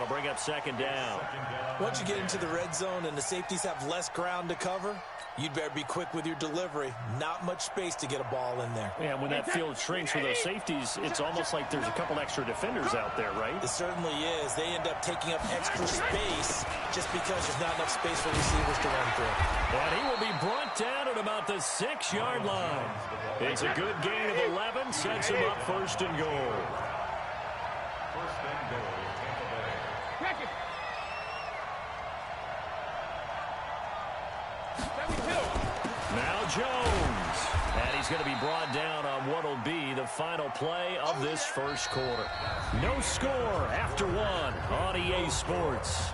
bring up second down. Once you get into the red zone and the safeties have less ground to cover, you'd better be quick with your delivery. Not much space to get a ball in there. Yeah, when that field shrinks for those safeties, it's almost like there's a couple extra defenders out there, right? It certainly is. They end up taking up extra space just because there's not enough space for receivers to run through. And he will be brought down at about the 6-yard line. It's a good gain of 11, sets him up first and goal. Now Jones. And he's going to be brought down on what will be the final play of this first quarter. No score after one on EA Sports.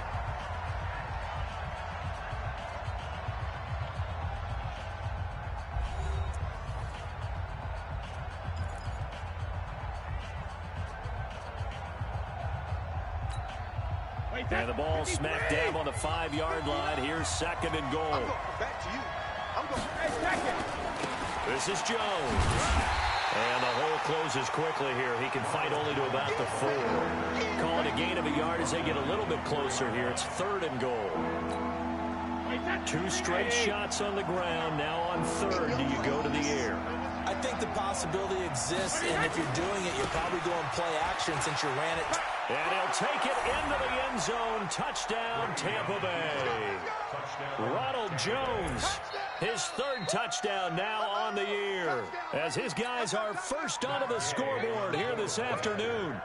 And the ball smacked down on the 5-yard line. Here's second and goal. Back to you. This is Jones. And the hole closes quickly here. He can fight only to about the 4. Calling a gain of a yard as they get a little bit closer here. It's third and goal. 2 straight shots on the ground. Now on third, do you go to the air? I think the possibility exists, and if you're doing it, you're probably going play action since you ran it. And he'll take it into the end zone. Touchdown, Tampa Bay. Ronald Jones, his 3rd touchdown now on the year, as his guys are first onto the scoreboard here this afternoon.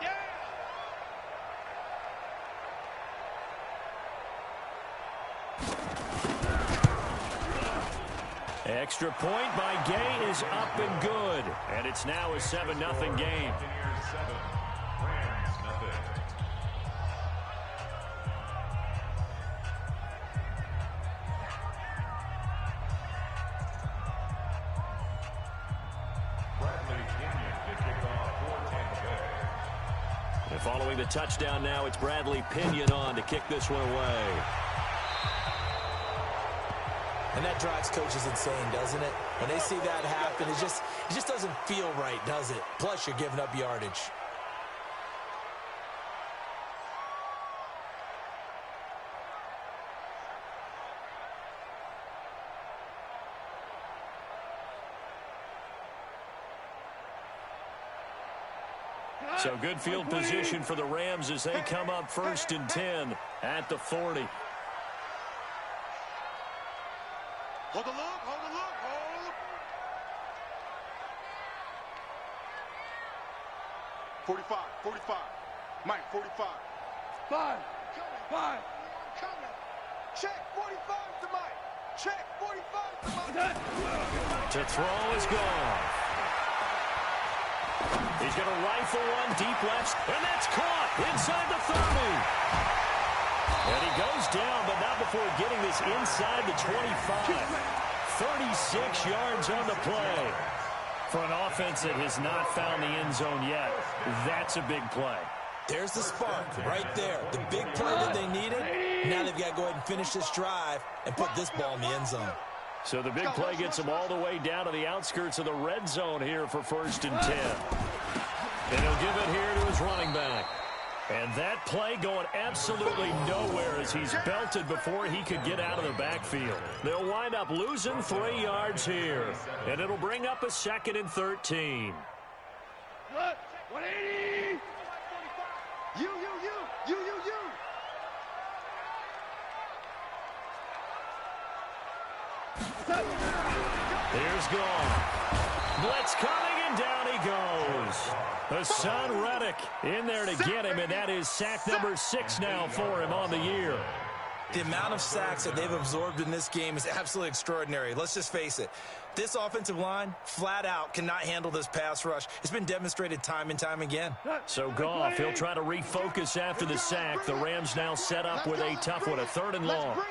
Extra point by Gay is up and good. And it's now a 7-0 game. And following the touchdown now, it's Bradley Pinion on to kick this one away. And that drives coaches insane, doesn't it? When they see that happen, it just doesn't feel right, does it? Plus, you're giving up yardage. So good field position for the Rams as they come up first and 10 at the 40. Hold the look, hold the look, hold. 45, 45. Mike, 45. 5. Check, 45 to Mike. Check, 45 to Mike. To throw is gone. He's going to rifle one deep left, and that's caught inside the 30. And he goes down, but not before getting this inside the 25. 36 yards on the play. For an offense that has not found the end zone yet, that's a big play. There's the spark right there. The big play that they needed. Now they've got to go ahead and finish this drive and put this ball in the end zone. So the big play gets them all the way down to the outskirts of the red zone here for first and 10. And he'll give it here to his running back. And that play going absolutely nowhere as he's belted before he could get out of the backfield. They'll wind up losing 3 yards here. And it'll bring up a second and 13. 180. You. Here's gone. Blitz coming, and down he goes. Hassan Reddick in there to get him, and that is sack number 6 now for him on the year. The amount of sacks that they've absorbed in this game is absolutely extraordinary. Let's just face it. This offensive line, flat out, cannot handle this pass rush. It's been demonstrated time and time again. So Goff, he'll try to refocus after the sack. The Rams now set up with a tough one, a 3rd and long.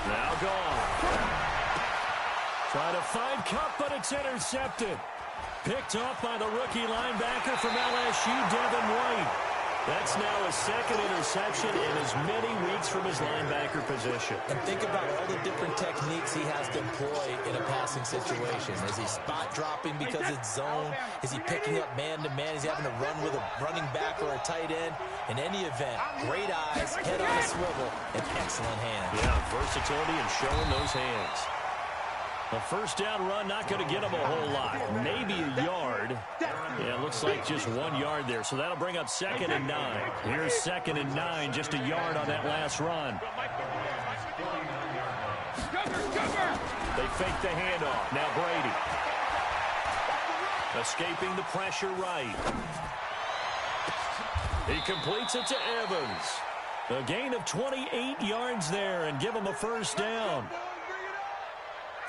Now gone. Trying to find Kupp, but it's intercepted. Picked off by the rookie linebacker from LSU, Devin White. That's now his second interception in as many weeks from his linebacker position. And think about all the different techniques he has to employ in a passing situation. Is he spot dropping because it's zone? Is he picking up man-to-man? Is he having to run with a running back or a tight end? In any event, great eyes, head on a swivel, and excellent hands. Yeah, versatility and showing those hands. The first down run not going to get him a whole lot. Maybe a yard. Yeah, it looks like just 1 yard there. So that'll bring up 2nd and 9. Here's 2nd and 9, just a yard on that last run. They fake the handoff. Now Brady. Escaping the pressure right. He completes it to Evans. A gain of 28 yards there and give him a first down.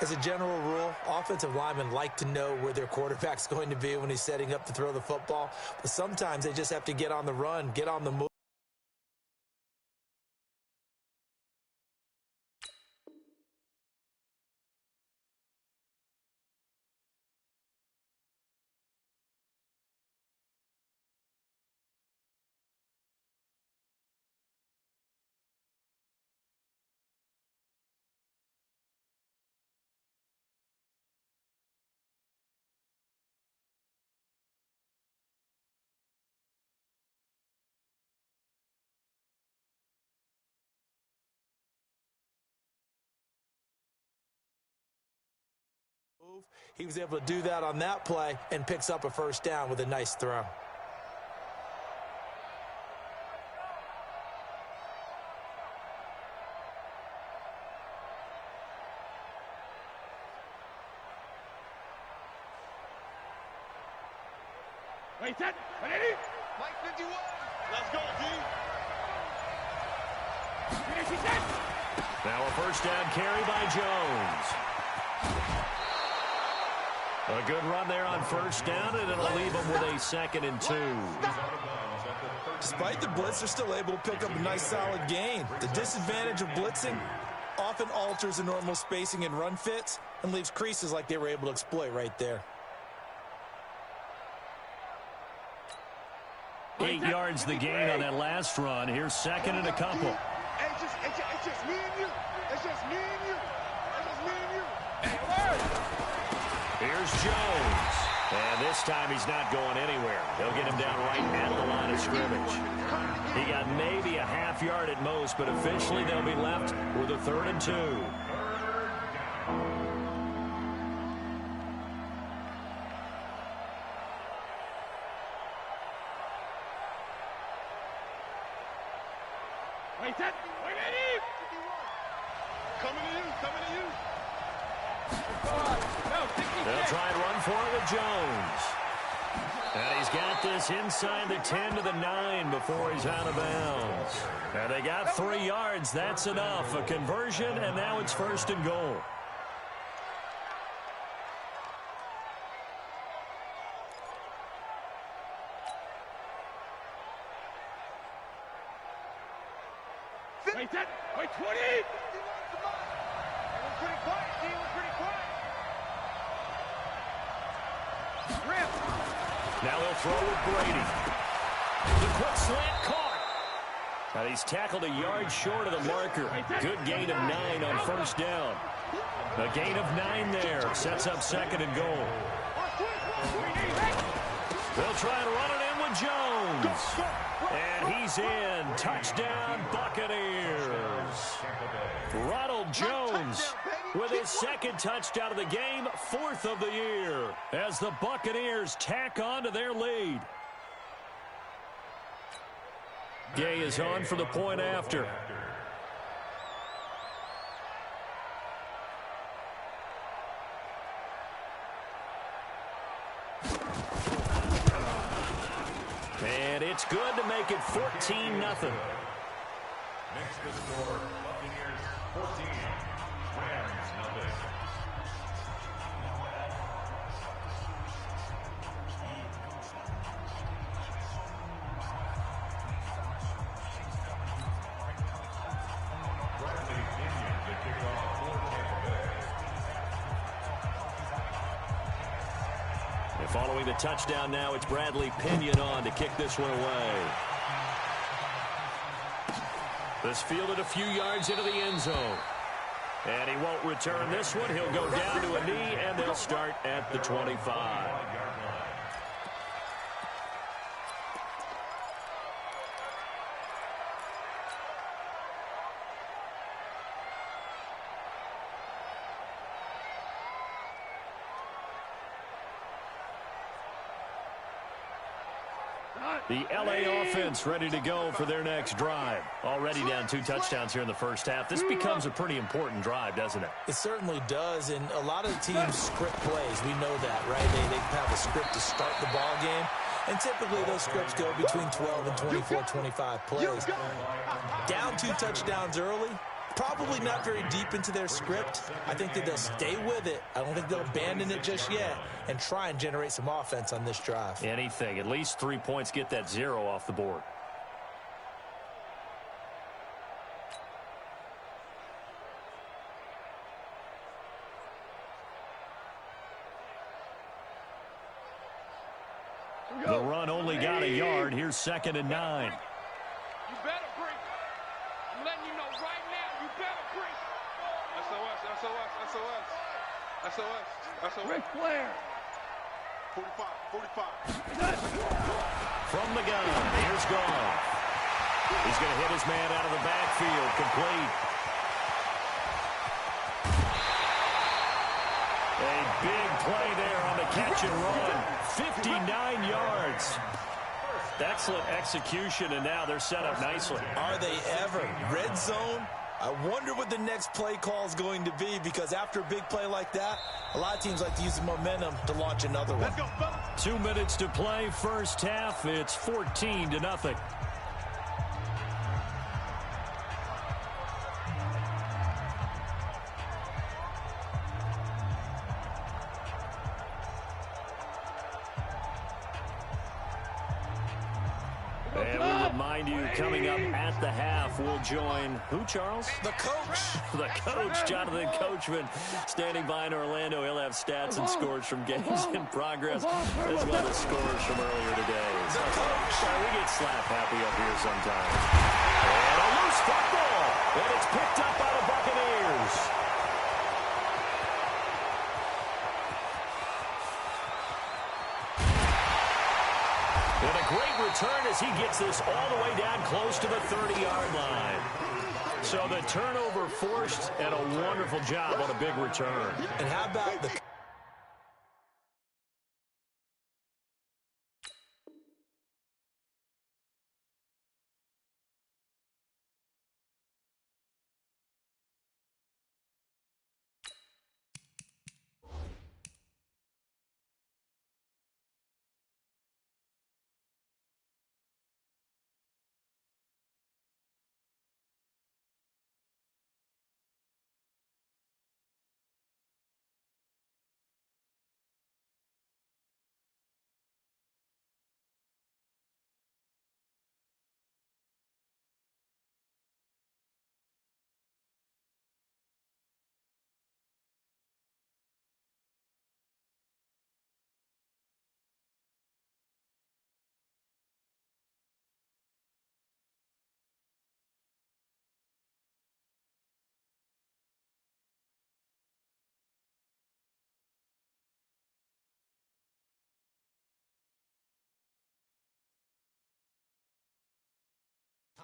As a general rule, offensive linemen like to know where their quarterback's going to be when he's setting up to throw the football. But sometimes they just have to get on the run, get on the move. He was able to do that on that play and picks up a first down with a nice throw. Wait, set. Ready? Mike 51. Let's go, D. Finish it. Now a first down carry by Jones. A good run there on first down, and it'll leave them with a 2nd and 2. Despite the blitz, they're still able to pick up a nice solid gain. The disadvantage of blitzing often alters the normal spacing and run fits and leaves creases like they were able to exploit right there. 8 yards the gain on that last run. Here's 2nd and a couple. It's just me and you. It's just me and you. It's just me and you. Hey, Here's Jones. And this time he's not going anywhere. They'll get him down right at the line of scrimmage. He got maybe a half yard at most, but officially they'll be left with a 3rd and 2. wait, set. Wait, Eddie. Coming to you. Coming to you. They'll try and run for it with Jones. And he's got this inside the 10 to the 9 before he's out of bounds. And they got 3 yards. That's enough. A conversion, and now it's 1st and goal. Wait, set. Wait, 20. We're pretty quiet, team. We're pretty quiet. Now they'll throw with Brady. The quick slant caught. And he's tackled a yard short of the marker. Good gain of 9 on first down. A gain of 9 there. Sets up 2nd and goal. They'll try and run it in with Jones. And he's in. Touchdown, Buccaneers. Ronald Jones with his 2nd touchdown of the game, 4th of the year, as the Buccaneers tack on to their lead. Gay is on for the point after. And it's good to make it 14-0. Next to score, Buccaneers 14, Rams 0. Bradley Pinion to kick off for Tampa Bay. And following the touchdown now, it's Bradley Pinion on to kick this one away. This fielded a few yards into the end zone. And he won't return this one. He'll go down to a knee, and they'll start at the 25. The LA offense ready to go for their next drive. Already down 2 touchdowns here in the first half. This becomes a pretty important drive, doesn't it? It certainly does, and a lot of the teams script plays. We know that, right? They have a script to start the ball game, and typically those scripts go between 12 and 24, 25 plays. Down 2 touchdowns early, probably not very deep into their script. I think that they'll stay with it. I don't think they'll abandon it just yet and try and generate some offense on this drive. Anything. At least 3 points, get that 0 off the board. The run only got a yard. Here's 2nd and 9. You better break. I'm letting you know right now, you better break. SOS, SOS, SOS. SOS, SOS. Ric Flair. 45. From the gun, here's Goff. He's going to hit his man out of the backfield. Complete. A big play there on the catch and run. 59 yards. Excellent execution, and now they're set up nicely. Are they ever? Red zone? I wonder what the next play call is going to be, because after a big play like that, a lot of teams like to use the momentum to launch another one. Let's go, fellas. 2 minutes to play, first half. It's 14-0. And we remind you, coming up at the half, we'll join who, Charles? The coach. The coach, Jonathan Coachman, standing by in Orlando. He'll have stats and scores from games in progress, as well as scores from earlier today. The coach. Sorry, we get slap happy up here sometimes. And a loose football, and it's picked up by the Buccaneers. And a great return as he gets this all the way down close to the 30-yard line. So the turnover forced, and a wonderful job on a big return. And how about the...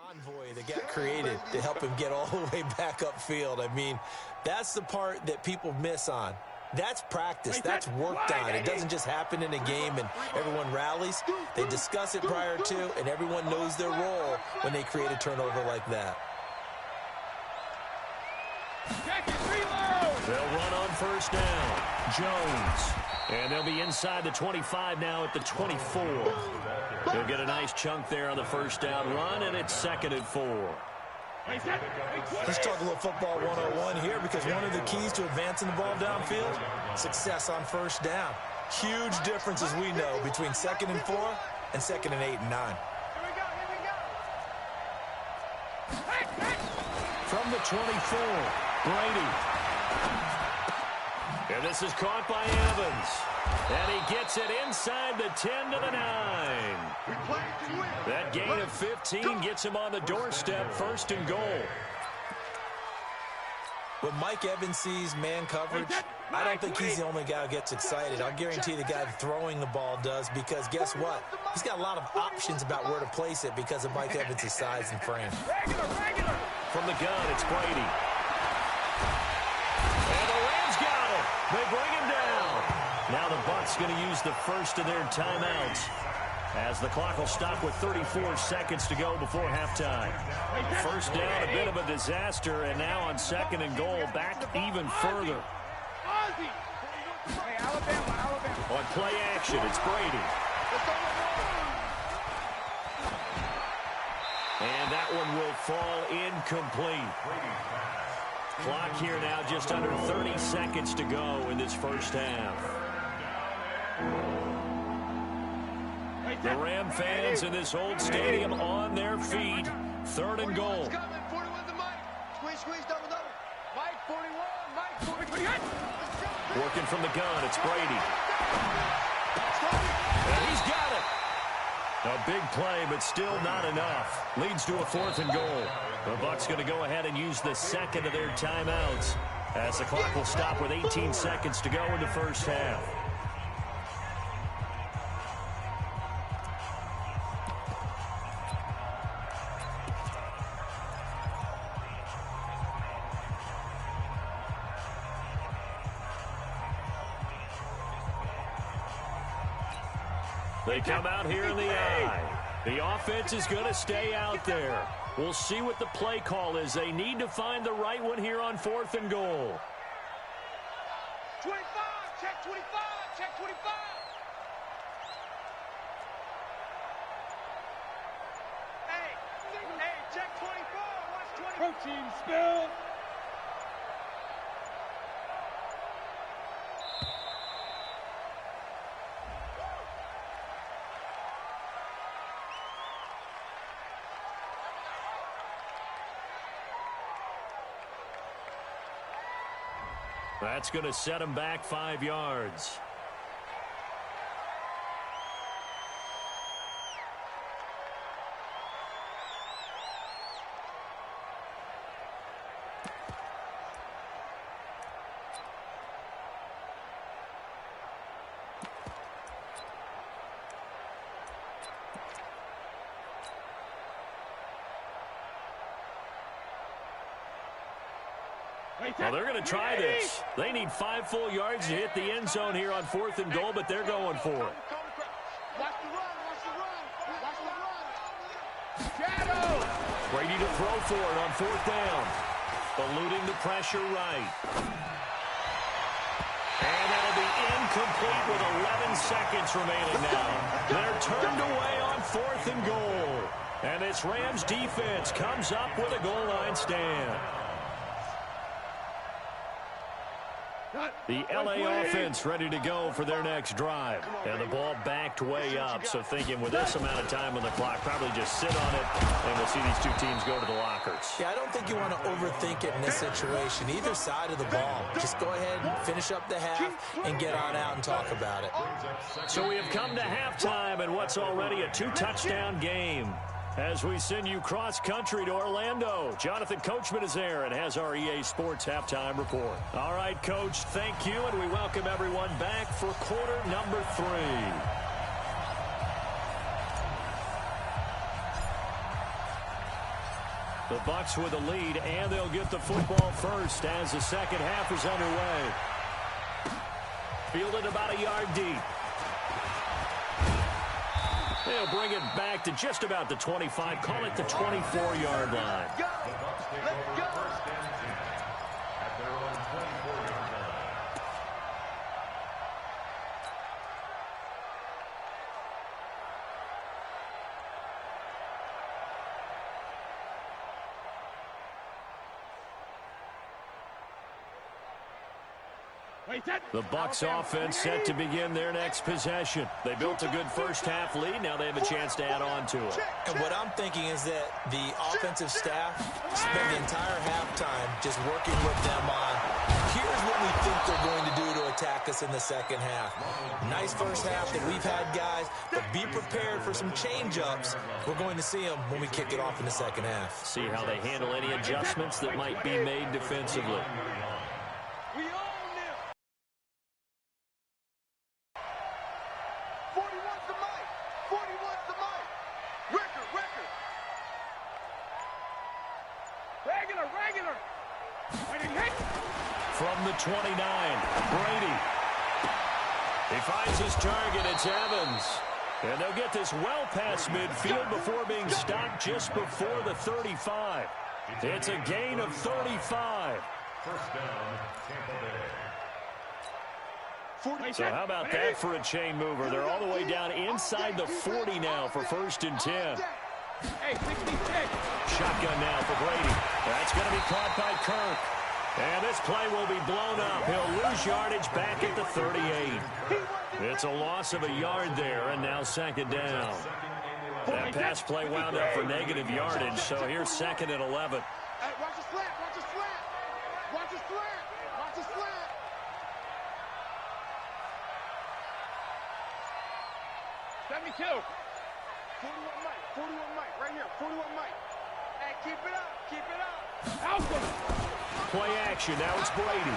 convoy that got created to help him get all the way back upfield. I mean, that's the part that people miss on. That's practice. That's worked on. It doesn't just happen in a game and everyone rallies. They discuss it prior to, and everyone knows their role when they create a turnover like that. They'll run on first down. Jones. And they'll be inside the 25 now at the 24. He'll get a nice chunk there on the first down run, and it's 2nd and 4. Let's talk a little football 101 here, because one of the keys to advancing the ball downfield, success on first down. Huge difference, as we know, between 2nd and 4 and 2nd and 8 and 9. From the 24, Brady. And this is caught by Evans. And he gets it inside the 10 to the 9. That gain of 15 gets him on the doorstep, 1st and goal. When Mike Evans sees man coverage, I don't think he's the only guy who gets excited. I'll guarantee the guy throwing the ball does, because guess what? He's got a lot of options about where to place it because of Mike Evans' size and frame. From the gun, it's Brady. And the Rams got it. They bring him down. Now the Bucs going to use the first of their timeouts, as the clock will stop with 34 seconds to go before halftime. First down, a bit of a disaster, and now on 2nd and goal, back even further. On play action, it's Brady. And that one will fall incomplete. Clock here now just under 30 seconds to go in this first half. The Ram fans in this old stadium on their feet. 3rd and goal. Working from the gun, it's Brady. And he's got it. A big play, but still not enough. Leads to a 4th and goal. The Bucs going to go ahead and use the 2nd of their timeouts, as the clock will stop with 18 seconds to go in the first half. They come out here in the I. The offense is going to stay out there. We'll see what the play call is. They need to find the right one here on 4th and goal. 25, check 25, check 25. Hey, check 24, watch 24. Protein spill. That's going to set him back 5 yards. Well, they're going to try this. They need 5 full yards to hit the end zone here on 4th and goal, but they're going for it. Watch the run, watch the run, watch the run. Shadow! Brady to throw for it on 4th down. Eluding the pressure right. And that'll be incomplete with 11 seconds remaining now. They're turned away on 4th and goal. And this Rams defense comes up with a goal line stand. The LA offense ready to go for their next drive. And the ball backed way up, so thinking with this amount of time on the clock, probably just sit on it, and we'll see these two teams go to the lockers. Yeah, I don't think you want to overthink it in this situation. Either side of the ball. Just go ahead and finish up the half and get on out and talk about it. So we have come to halftime in what's already a 2-touchdown game. As we send you cross-country to Orlando, Jonathan Coachman is there and has our EA Sports halftime report. All right, Coach, thank you, and we welcome everyone back for quarter number 3. The Bucs with the lead, and they'll get the football first as the second half is underway. Fielded about a yard deep. They'll bring it back to just about the 25. Call it the 24-yard line. The Bucs take over first and 10 at their own 24-yard line. The Bucs offense set to begin their next possession. They built a good first half lead. Now they have a chance to add on to it. And what I'm thinking is that the offensive staff spend the entire halftime just working with them on, here's what we think they're going to do to attack us in the second half. Nice first half that we've had, guys, but be prepared for some change-ups. We're going to see them when we kick it off in the second half. See how they handle any adjustments that might be made defensively. We own them. 41's the mic. 41's the mic. Record. Regular. From the 29, Brady. He finds his target. It's Evans. And they'll get this well past midfield before being stopped just before the 35. It's a gain of 35. First down, Tampa Bay. So how about that for a chain mover? They're all the way down inside the 40 now for 1st and 10. Hey, 66. Shotgun now for Brady. That's going to be caught by Kirk. And this play will be blown up. He'll lose yardage back at the 38. It's a loss of a yard there, and now 2nd down. That pass play wound up for negative yardage, so here's 2nd and 11. Hey, watch the slant. Watch the slant. 72. 41 Mike, right here. 41 Mike. Hey, keep it up. Alpha. Play action. Now it's Brady.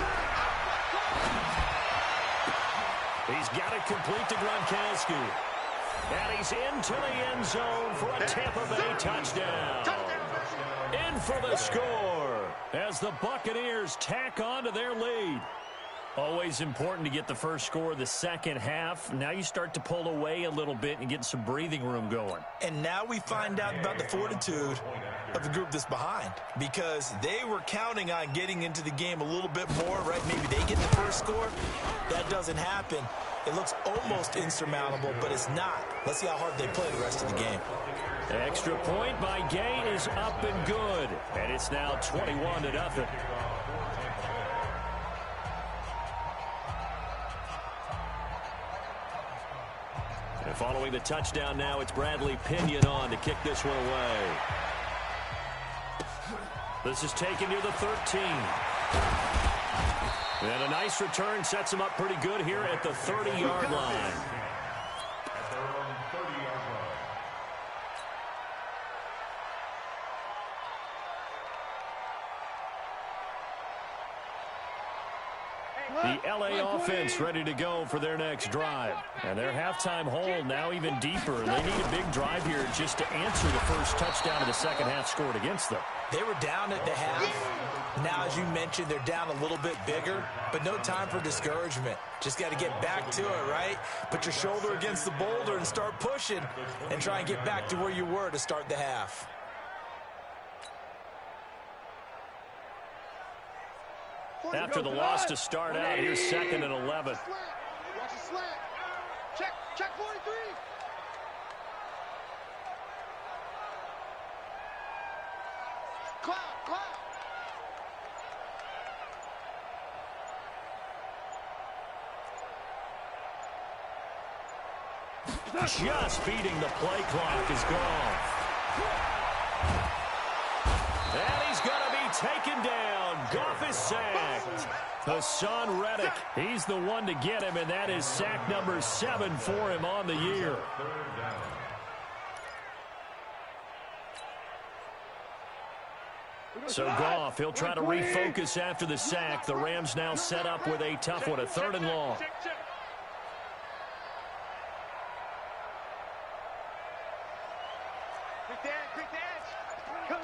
He's got it complete to Gronkowski. And he's into the end zone for a Tampa Bay touchdown. In for the score as the Buccaneers tack on to their lead. Always important to get the first score of the second half. Now you start to pull away a little bit and get some breathing room going. And now we find out about the fortitude of the group that's behind, because they were counting on getting into the game a little bit more, right? Maybe they get the first score. That doesn't happen. It looks almost insurmountable, but it's not. Let's see how hard they play the rest of the game. Extra point by Gay is up and good. And it's now 21-0. And following the touchdown now, it's Bradley Pinion on to kick this one away. This is taken near the 13. And a nice return sets him up pretty good here at the 30-yard line. At their own 30-yard line. The LA offense ready to go for their next drive. And their halftime hold now even deeper. They need a big drive here just to answer the first touchdown of the second half scored against them. They were down at the half. Now, as you mentioned, they're down a little bit bigger, but no time for discouragement. Just got to get back to it, right? Put your shoulder against the boulder and start pushing and try and get back to where you were to start the half. After the loss to start out, here's 2nd and 11. Watch the slant. Check 43. Cloud. Just beating the play clock is gone. And he's going to be taken down. Goff is sacked. Hassan Reddick, he's the one to get him, and that is sack number 7 for him on the year. So Goff, he'll try to refocus after the sack. The Rams now set up with a tough one, a 3rd and long. Quick edge. Come.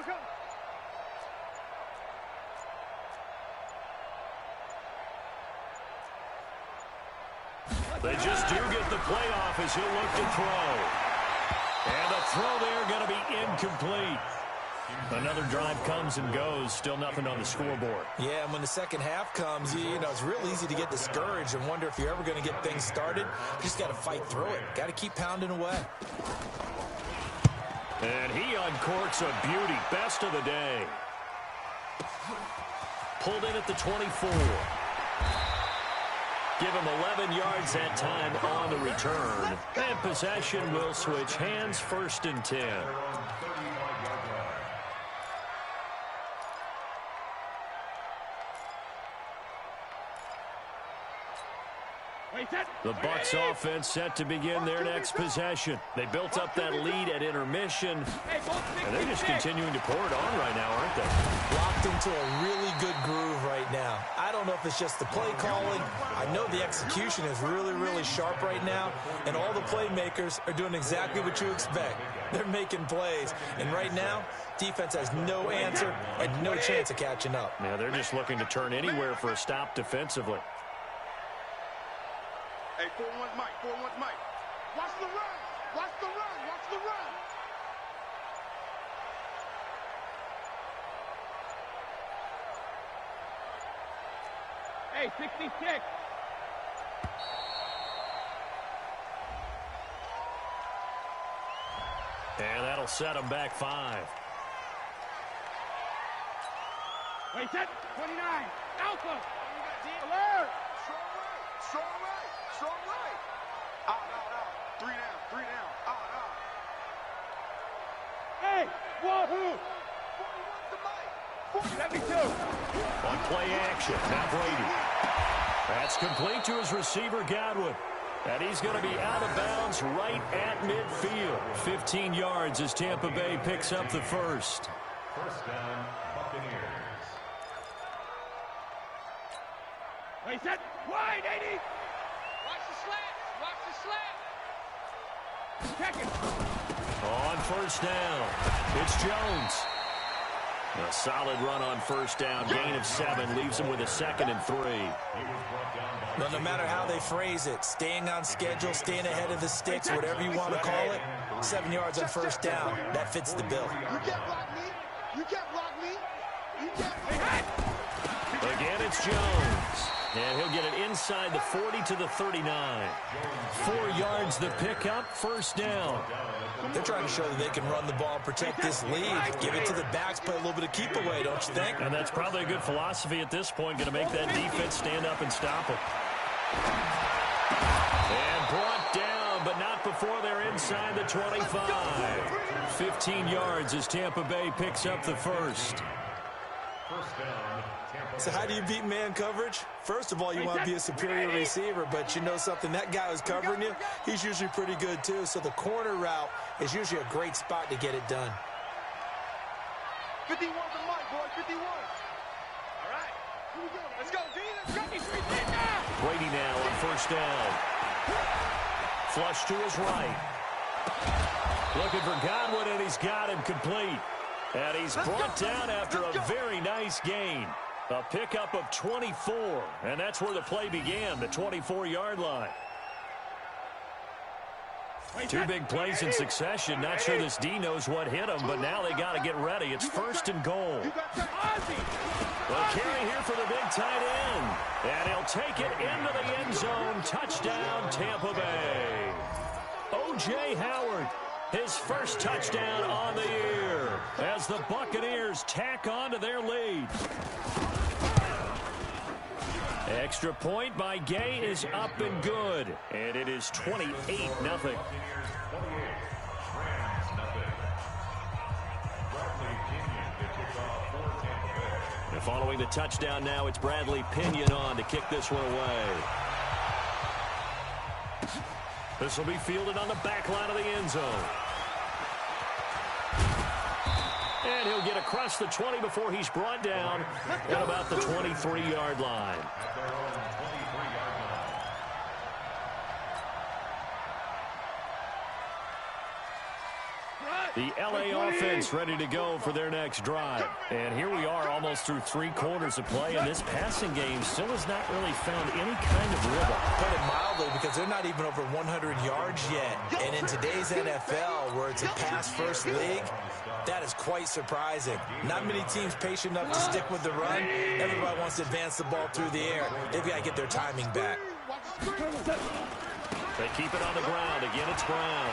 They just do get the playoff as he'll look to throw. And the throw there going to be incomplete. Another drive comes and goes. Still nothing on the scoreboard. Yeah, and when the second half comes, you know, it's real easy to get discouraged and wonder if you're ever going to get things started. You just got to fight through it. Got to keep pounding away. And he uncorks a beauty. Best of the day. Pulled in at the 24. Give him 11 yards that time on the return. And possession will switch hands, 1st and 10. The Bucs offense set to begin their next possession. They built up that lead at intermission, and they're just continuing to pour it on right now, aren't they? Locked into a really good groove right now. I don't know if it's just the play calling. I know the execution is really, really sharp right now, and all the playmakers are doing exactly what you expect. They're making plays, and right now, defense has no answer and no chance of catching up. Yeah, they're just looking to turn anywhere for a stop defensively. Hey, 4-1's Mike. 4-1's Mike. Watch the run. Watch the run. Watch the run. Hey, 66. And that'll set them back 5. Wait, set. 29. Alpha. Alert. Strong right. Strong right. Strong right. Out. 3 down. 3 down. Out. Hey, wahoo. 41 to Mike. 72. On play action, now Brady. That's complete to his receiver, Godwin. And he's going to be out of bounds right at midfield. 15 yards as Tampa Bay picks up the first. First down, Buccaneers. Wait, set. Wide, 80. Watch the slant. Watch the slant. Check it. On first down, it's Jones. A solid run on first down. Gain of 7 leaves him with a 2nd and 3. Well, no matter how they phrase it, staying on schedule, staying ahead of the sticks, whatever you want to call it, 7 yards on first down, that fits the bill. You can't block me. You can't block me. You can't. Again, it's Jones. And he'll get it inside the 40 to the 39. 4 yards the pickup, first down. They're trying to show that they can run the ball, protect this lead, give it to the backs, play a little bit of keep away, don't you think? And that's probably a good philosophy at this point, going to make that defense stand up and stop them. And brought down, but not before they're inside the 25. 15 yards as Tampa Bay picks up the first. First down, Tampa. So how do you beat man coverage? First of all, you want to be a superior receiver, but you know something, that guy who's covering you, he's usually pretty good too. So the corner route is usually a great spot to get it done. 51 to Mike, boy. 51. All right. Here we go. Let's go, D. Let's go. Brady now on first down. Flush to his right. Looking for Godwin, and he's got him complete. And he's brought down after a very nice gain. A pickup of 24, and that's where the play began, the 24-yard line. 2 big plays in succession. Not sure this D knows what hit him, but now they got to get ready. It's first and goal. Well, carry here for the big tight end. And he'll take it into the end zone. Touchdown, Tampa Bay. O.J. Howard, his first touchdown on the year as the Buccaneers tack on to their lead. Extra point by Gay is up and good. And it is 28-0. Buccaneers 28, Rams nothing. Bradley Pinion to kick off for Tampa Bay. And following the touchdown now, it's Bradley Pinion on to kick this one away. This will be fielded on the back line of the end zone. And he'll get across the 20 before he's brought down at about the 23-yard line. At their own 23-yard line. The LA offense ready to go for their next drive. And here we are almost through 3 quarters of play, and this passing game still has not really found any kind of rhythm. Put it mildly, because they're not even over 100 yards yet. And in today's NFL, where it's a pass-first league, that is quite surprising. Not many teams patient enough to stick with the run. Everybody wants to advance the ball through the air. They've got to get their timing back. They keep it on the ground. Again, it's Brown.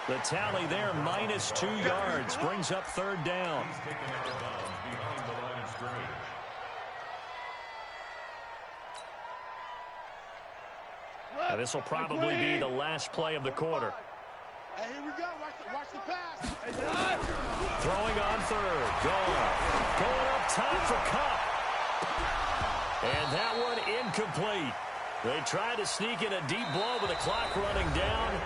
The tally there, minus 2 yards, brings up third down. He's taken out of bounds behind the line of scrimmage. Now, this will probably be the last play of the quarter. Hey, here we go. Watch the pass. Throwing on third. Going up top for Kupp. And that one incomplete. They tried to sneak in a deep blow with the clock running down,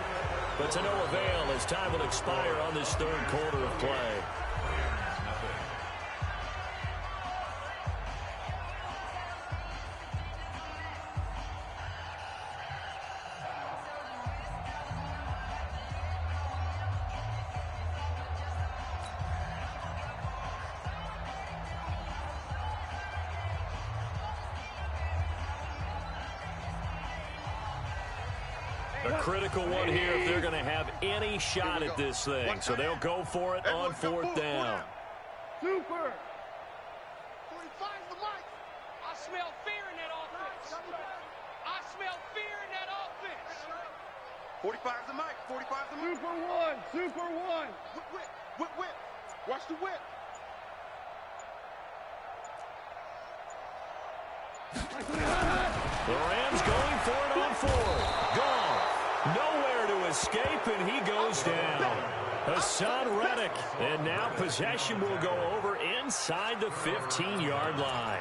but to no avail as time will expire on this third quarter of play. A critical one here if they're going to have any shot at this thing. So they'll go for it on fourth down. Super. 45's the mic. I smell fear in that offense. I smell fear in that offense. 45's the mic. 45's the mic. Super one. Super one. Whip, whip, whip. Watch the whip. The Rams going for it on fourth. Gone. Nowhere to escape, and he goes down. Hassan Reddick. And now possession will go over inside the 15-yard line.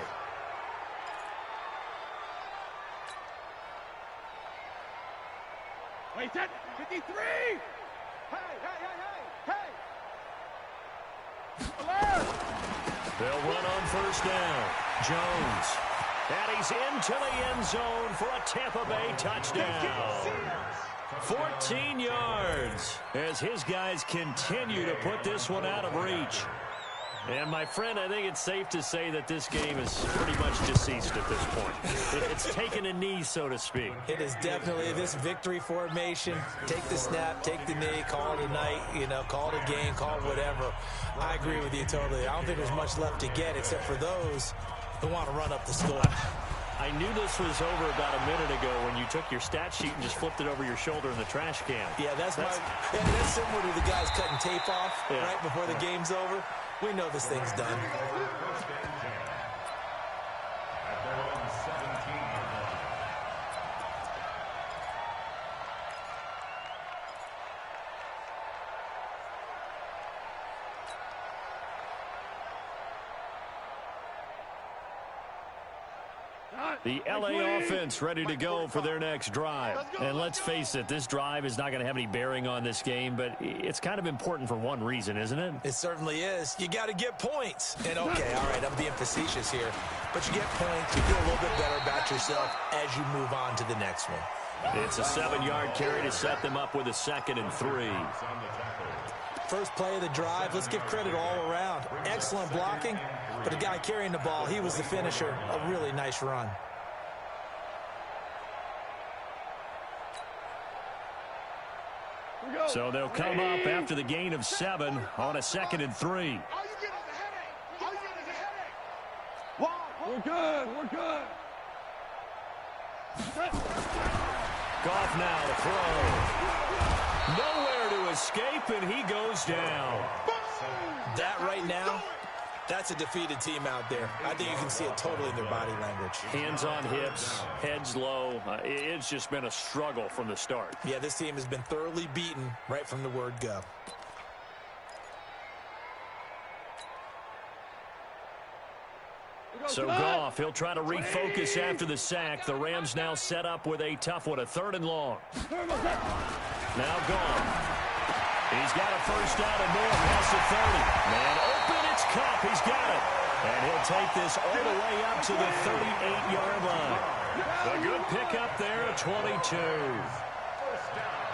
Wait, that 53. Hey, hey, hey, hey, hey. Alert. They'll run on first down. Jones. And he's into the end zone for a Tampa Bay touchdown. 14 yards as his guys continue to put this one out of reach. And, my friend, I think it's safe to say that this game is pretty much deceased at this point. It's taken a knee, so to speak. It is definitely this victory formation. Take the snap, take the knee, call it a night, call it a game, call it whatever. I agree with you totally. I don't think there's much left to get except for those who want to run up the score. I knew this was over about a minute ago when you took your stat sheet and just flipped it over your shoulder in the trash can. Yeah, that's similar to the guys cutting tape off right before the game's over. We know this thing's done. The LA offense ready to go for their next drive. And let's face it, this drive is not going to have any bearing on this game, but it's kind of important for one reason, isn't it? It certainly is. You got to get points. And, okay, all right, I'm being facetious here. But you get points, you feel a little bit better about yourself as you move on to the next one. It's a 7-yard carry to set them up with a 2nd and 3. First play of the drive, let's give credit all around. Excellent blocking, but the guy carrying the ball, he was the finisher. A really nice run. So they'll come up after the gain of 7 on a 2nd and 3. All you get is a headache. All you get is a headache. Wow, we're good. We're good. Goff now to throw. Nowhere to escape, and he goes down. That right now, that's a defeated team out there. I think you can see it totally in their body language. Hands on hips, heads low. It's just been a struggle from the start. Yeah, this team has been thoroughly beaten right from the word go. So Goff, he'll try to refocus after the sack. The Rams now set up with a tough one, a 3rd and long. Now Goff. He's got a first down and more past the 30. Man open, it's Kupp. He's got it. And he'll take this all the way up to the 38-yard line. A good pickup there at 22. First down.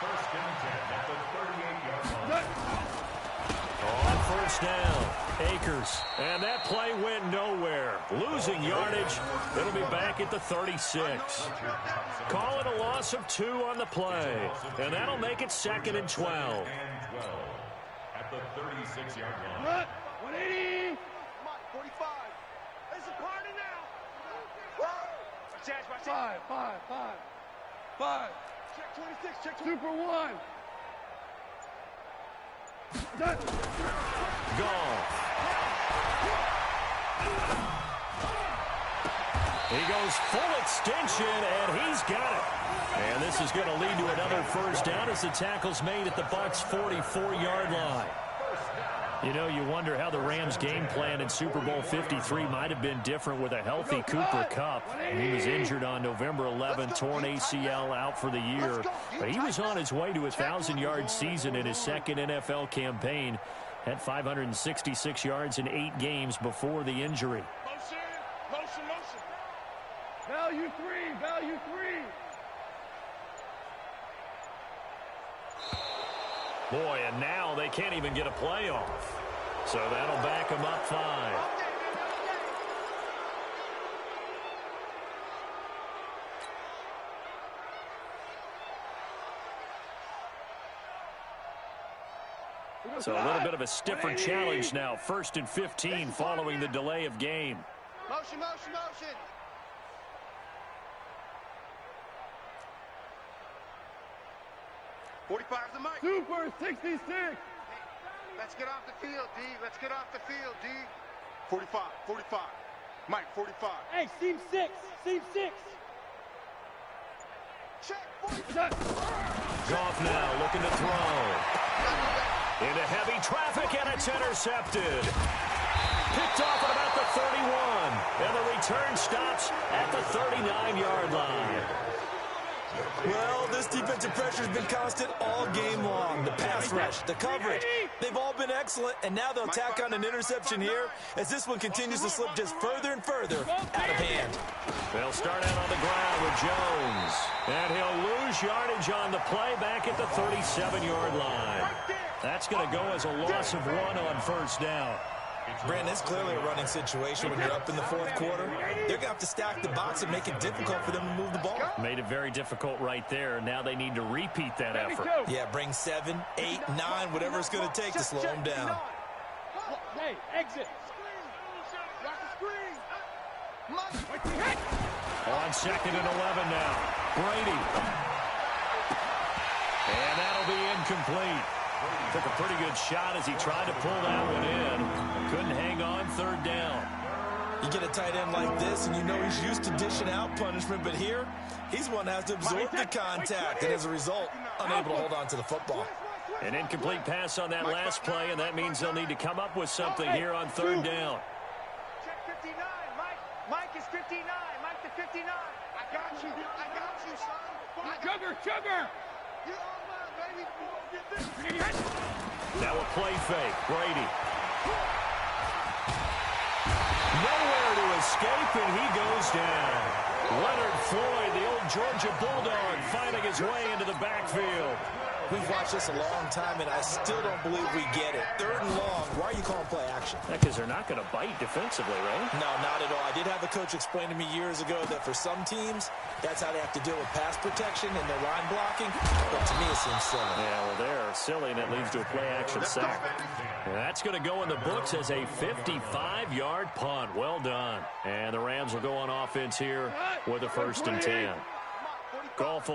First and 10 at the 38-yard line. On first down, Akers. And that play went nowhere. Losing yardage. It'll be back at the 36. Call it a loss of 2 on the play. And that'll make it 2nd and 12. At the 36-yard line. 180. 45. It's a party now. Five. Check 26. Check 26. Super 1. Goff. He goes full extension, and he's got it. And this is going to lead to another first down as the tackle's made at the Bucs' 44-yard line. First down. You know, you wonder how the Rams' game plan in Super Bowl 53 might have been different with a healthy Cooper Kupp. He was injured on November 11th, torn ACL, out for the year. But he was on his way to a 1,000-yard season in his second NFL campaign. Had 566 yards in 8 games before the injury. Motion. Value three. Boy, and now they can't even get a play off. So that'll back them up 5. So a little bit of a stiffer challenge now. 1st and 15 following the delay of game. Motion. 45's the mic. Super 66. Let's get off the field, D. Let's get off the field, D. 45. Mike, 45. Hey, seam 6. Check, 45. Goff now looking to throw. Into heavy traffic, and it's intercepted. Picked off at about the 31. And the return stops at the 39-yard line. Well, this defensive pressure has been constant all game long. The pass rush, the coverage, they've all been excellent, and now they'll tack on an interception here as this one continues to slip just further and further out of hand. They'll start out on the ground with Jones, and he'll lose yardage on the play back at the 37-yard line. That's going to go as a loss of 1 on 1st down. Brandon, it's clearly a running situation when you're up in the 4th quarter. They're going to have to stack the box and make it difficult for them to move the ball. Made it very difficult right there. Now they need to repeat that effort. Yeah, bring 7, 8, 9, whatever it's going to take to slow them down. Hey, exit. On 2nd and 11 now. Brady. And that'll be incomplete. Took a pretty good shot as he tried to pull that one in. Couldn't hang on 3rd down. You get a tight end like this, and you know he's used to dishing out punishment, but here, he's one that has to absorb the contact, and as a result, unable to hold on to the football. An incomplete pass on that last play, and that means they'll need to come up with something here on 3rd down. Check 59. Mike is 59. Mike to 59. I got you, son. Sugar. You're all mine, baby. Now a play fake. Brady. Nowhere to escape, and he goes down. Leonard Floyd, the old Georgia Bulldog, finding his way into the backfield. We've watched this a long time, and I still don't believe we get it. 3rd and long. Why are you calling play action? Because they're not going to bite defensively, right? No, not at all. I did have a coach explain to me years ago that for some teams, that's how they have to deal with pass protection and their line blocking. But to me, it seems silly. Yeah, well, they're silly, and it leads to a play-action sack. And that's going to go in the books as a 55-yard punt. Well done. And the Rams will go on offense here with a 1st and 10. Golf